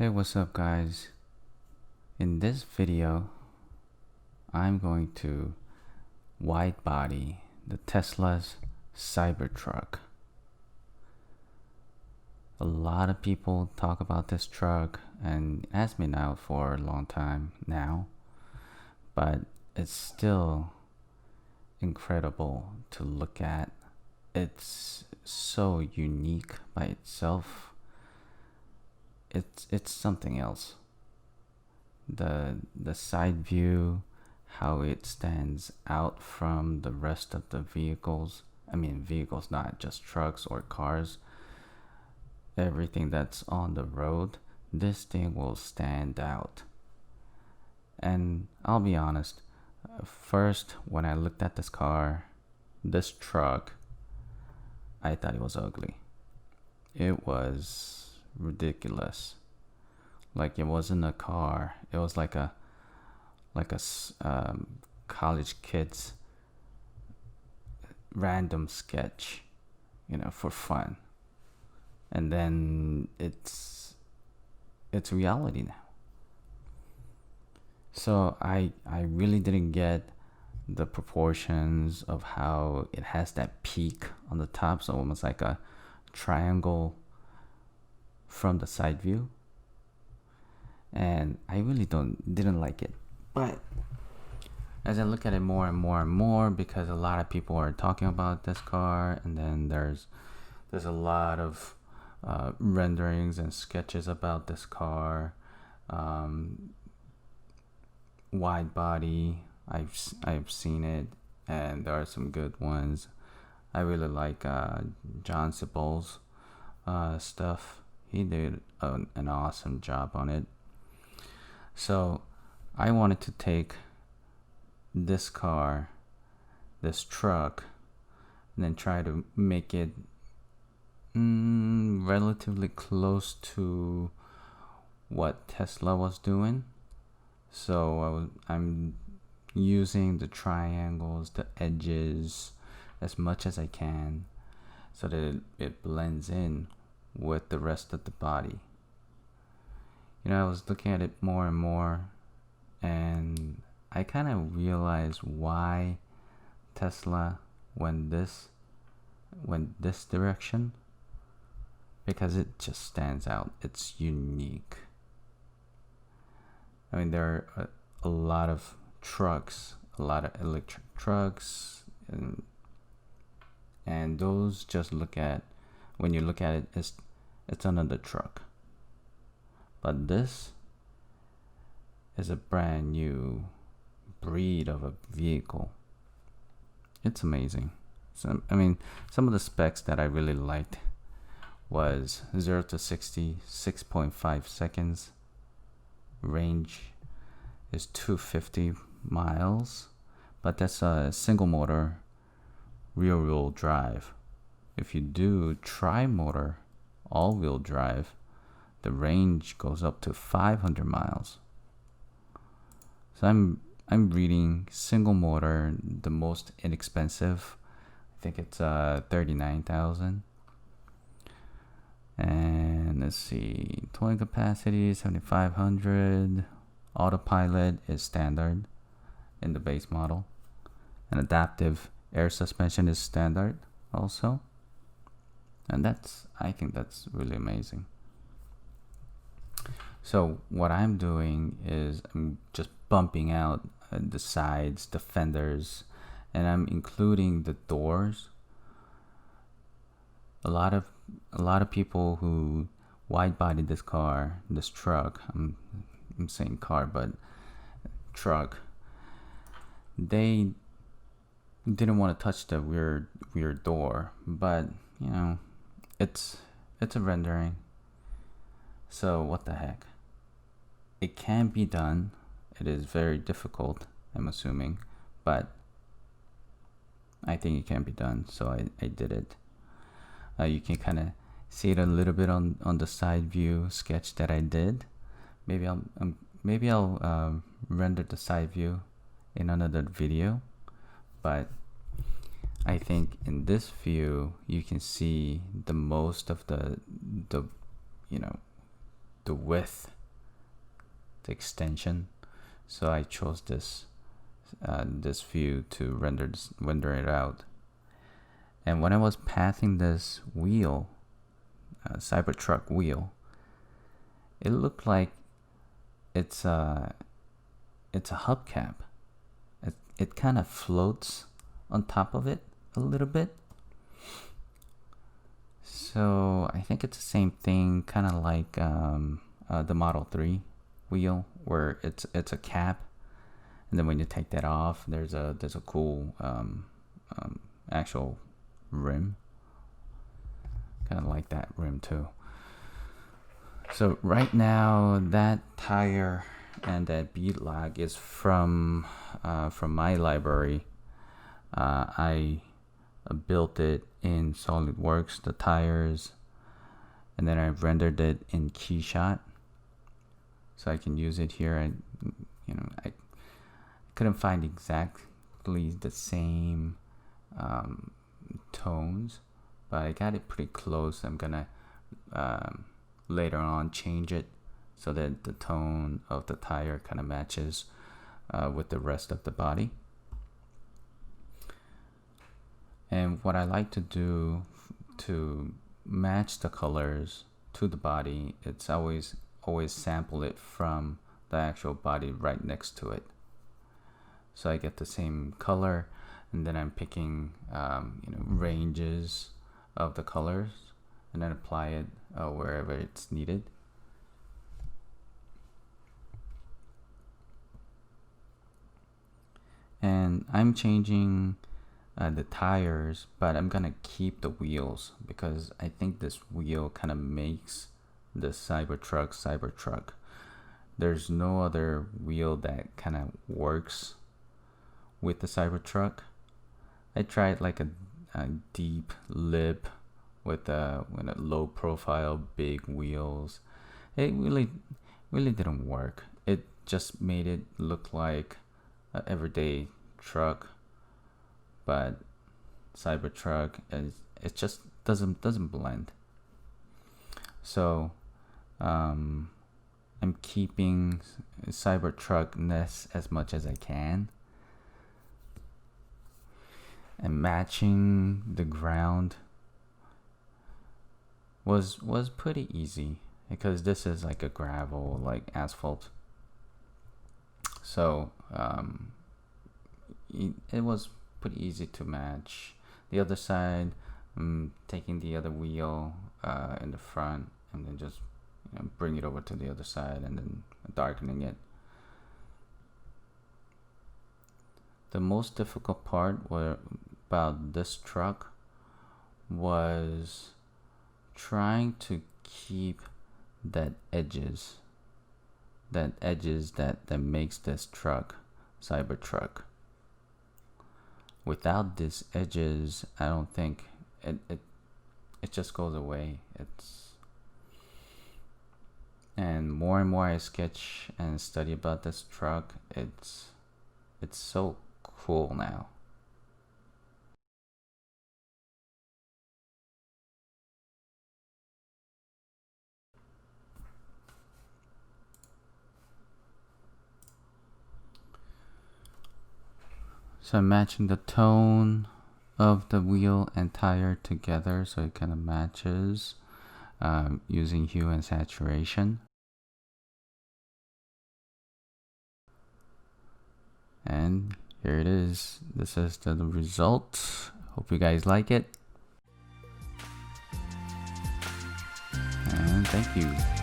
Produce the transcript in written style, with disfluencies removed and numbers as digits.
Hey, what's up guys? In this video, I'm going to wide body the Tesla's Cybertruck. A lot of people talk about this truck and it has been out for a long time now, but it's still incredible to look at. It's so unique by itself. It's something else. The side view, how it stands out from the rest of the vehicles. I mean vehicles, not just trucks or cars. Everything that's on the road, this thing will stand out. And I'll be honest, first when I looked at this truck, I thought it was ugly. It was ridiculous. Like it wasn't a car. It was like a college kid's random sketch, for fun. And then it's reality now. So I really didn't get the proportions of how it has that peak on the top, so almost like a triangle from the side view, and I really didn't like it. But as I look at it more and more and more, because a lot of people are talking about this car, and then there's a lot of renderings and sketches about this car, wide body. I've seen it, and there are some good ones. I really like John Sibel's stuff. He did an awesome job on it. So I wanted to take this car, this truck, and then try to make it relatively close to what Tesla was doing. So I'm using the triangles, the edges, as much as I can, so that it blends in with the rest of the body. I was looking at it more and more, and I kind of realized why Tesla went this direction, because it just stands out. It's unique. I mean, there are a lot of trucks, a lot of electric trucks, and those just when you look at it, it's another truck. But this is a brand new breed of a vehicle. It's amazing. So, I mean, some of the specs that I really liked was 0 to 60, 6.5 seconds. Range is 250 miles, but that's a single motor rear wheel drive. If you do tri-motor all-wheel drive, the range goes up to 500 miles. So I'm reading single motor, the most inexpensive. I think it's 39,000. And let's see, towing capacity 7,500. Autopilot is standard in the base model, and adaptive air suspension is standard also. And I think that's really amazing. So what I'm doing is I'm just bumping out the sides, the fenders, and I'm including the doors. A lot of people who wide bodied this truck, I'm saying car, but truck, they didn't want to touch the rear door, but it's a rendering, so what the heck. It can be done. It is very difficult, I'm assuming, but I think it can be done, so I did it. You can kind of see it a little bit on the side view sketch that I did. Maybe I'll render the side view in another video, but I think in this view you can see the most of the the width, the extension. So I chose this this view to render it out. And when I was pathing this wheel, Cybertruck wheel, it looked like it's a hubcap. It kind of floats on top of it a little bit. So I think it's the same thing, kind of like the Model 3 wheel, where it's a cap, and then when you take that off, there's a cool actual rim, kind of like that rim too. So right now that tire and that bead lag is from my library. I built it in Solidworks, the tires, and then I rendered it in Keyshot, so I can use it here. And I couldn't find exactly the same tones, but I got it pretty close. I'm gonna later on change it so that the tone of the tire kind of matches with the rest of the body. And what I like to do to match the colors to the body, it's always sample it from the actual body right next to it, so I get the same color, and then I'm picking ranges of the colors and then apply it wherever it's needed. And I'm changing the tires, but I'm gonna keep the wheels because I think this wheel kind of makes the Cybertruck. There's no other wheel that kind of works with the Cybertruck. I tried like a deep lip with a low profile big wheels. It really didn't work. It just made it look like an everyday truck, but Cybertruck it just doesn't blend. So I'm keeping Cybertruckness as much as I can, and matching the ground was pretty easy because this is like a gravel, like asphalt. So it was pretty easy to match. The other side, taking the other wheel in the front and then just bring it over to the other side and then darkening it. The most difficult part about this truck was trying to keep that edges that makes this truck Cybertruck. Without these edges, I don't think it just goes away. And more I sketch and study about this truck, it's so cool now. So I'm matching the tone of the wheel and tire together so it kind of matches using hue and saturation. And here it is. This is the result. Hope you guys like it. And thank you.